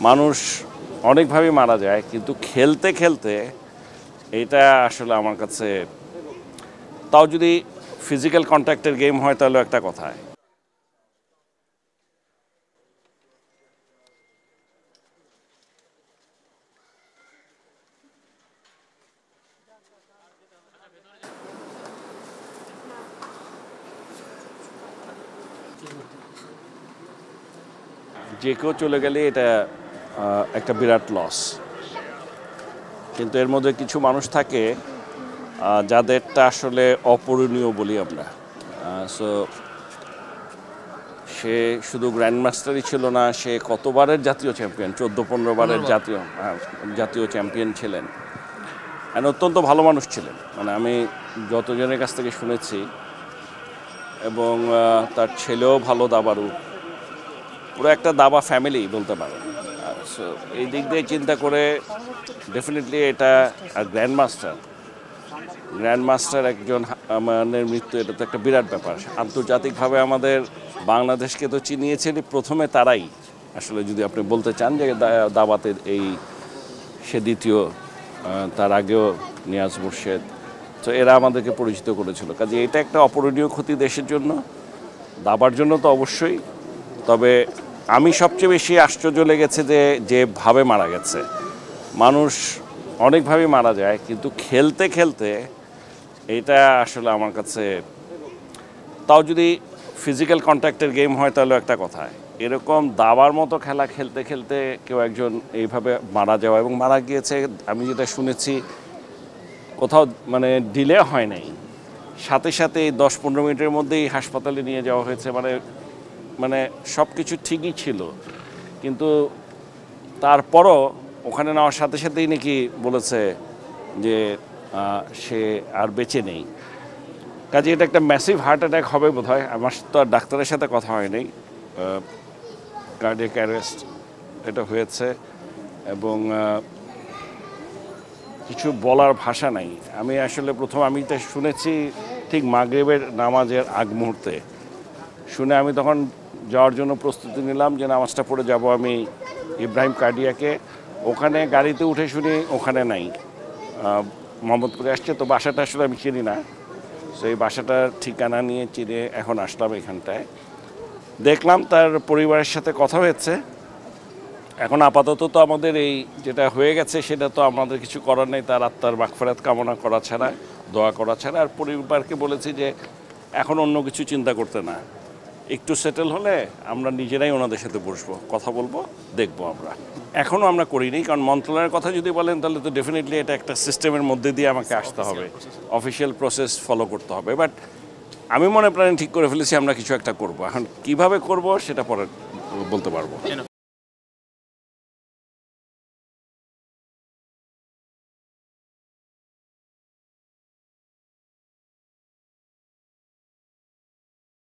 মানুষ অনেকভাবে মারা যায়, কিন্তু খেলতে খেলতে এটা আসলে আমার কাছে, তাও যদি ফিজিক্যাল কন্ট্যাক্টের গেম হয় তাহলে একটা কথা। যে কেউ চলে গেলে এটা একটা বিরাট লস, কিন্তু এর মধ্যে কিছু মানুষ থাকে যাদেরটা আসলে অপূরণীয় বলি আমরা। সো সে শুধু গ্র্যান্ড মাস্টারই ছিল না, সে কতবারের জাতীয় চ্যাম্পিয়ন, 14-15 বারের জাতীয় চ্যাম্পিয়ন ছিলেন। অত্যন্ত ভালো মানুষ ছিলেন, মানে আমি যতজনের কাছ থেকে শুনেছি, এবং তার ছেলেও ভালো দাবারু, পুরো একটা দাবা ফ্যামিলি বলতে পারেন। সো এই দিক দিয়ে চিন্তা করে ডেফিনেটলি এটা গ্র্যান্ড মাস্টার একজন আমাদের মৃত্যু, এটা তো একটা বিরাট ব্যাপার। আন্তর্জাতিকভাবে আমাদের বাংলাদেশকে তো চিনিয়েছেন প্রথমে তারাই, আসলে যদি আপনি বলতে চান যে দাবাতের সে দ্বিতীয়, তার আগেও নিয়াজ মুর্শেদ, তো এরা আমাদেরকে পরিচিত করেছিল। কাজে এটা একটা অপূরণীয় ক্ষতি দেশের জন্য, দাবার জন্য তো অবশ্যই। তবে আমি সবচেয়ে বেশি আশ্চর্য লেগেছে যেভাবে মারা গেছে। মানুষ অনেকভাবে মারা যায়, কিন্তু খেলতে খেলতে এটা আসলে আমার কাছে, তাও যদি ফিজিক্যাল কন্ট্যাক্টের গেম হয় তাহলে একটা কথা। এরকম দাবার মতো খেলা খেলতে খেলতে কেউ একজন এইভাবে মারা যাওয়া, এবং মারা গিয়েছে আমি যেটা শুনেছি কোথাও মানে ডিলে হয় নাই, সাথে সাথে 10-15 মিনিটের মধ্যেই হাসপাতালে নিয়ে যাওয়া হয়েছে। মানে সব কিছু ঠিকই ছিল, কিন্তু তারপরও ওখানে নেওয়ার সাথে সাথেই নাকি বলেছে যে সে আর বেঁচে নেই। কাজে এটা একটা ম্যাসিভ হার্ট অ্যাটাক হবে বোধ হয়। আমার তো আর ডাক্তারের সাথে কথা হয়নি, কার্ডিয়াক অ্যারেস্ট এটা হয়েছে, এবং কিছু বলার ভাষা নাই। আমি আসলে আমি এটা শুনেছি ঠিক মাগরিবের নামাজের আগ মুহূর্তে, শুনে আমি তখন যাওয়ার জন্য প্রস্তুতি নিলাম যে নামাজটা পড়ে যাব আমি ইব্রাহিম কার্ডিয়াকে। ওখানে গাড়িতে উঠে শুনি ওখানে নাই, মোহাম্মদপুরে আসছে। তো বাসাটা আসলে আমি চিনি না, সেই বাসাটার ঠিকানা নিয়ে চিনে এখন আসলাম এখানটায়। দেখলাম তার পরিবারের সাথে কথা হয়েছে। এখন আপাতত তো আমাদের এই যেটা হয়ে গেছে সেটা তো আমাদের কিছু করার নেই, তার আত্মার মাগফিরাত কামনা করা ছাড়া, দোয়া করা ছাড়া। আর পরিবারকে বলেছি যে এখন অন্য কিছু চিন্তা করতে না, একটু সেটেল হলে আমরা নিজেরাই ওনাদের সাথে বসবো, কথা বলবো, দেখবো। আমরা এখনও আমরা করিনি, কারণ মন্ত্রণালয়ের কথা যদি বলেন তাহলে তো ডেফিনেটলি এটা একটা সিস্টেমের মধ্যে দিয়ে আমাকে আসতে হবে, অফিসিয়াল প্রসেস ফলো করতে হবে। বাট আমি মনে প্রাণে ঠিক করে ফেলেছি আমরা কিছু একটা করব। এখন কিভাবে করব সেটা পরে বলতে পারবো।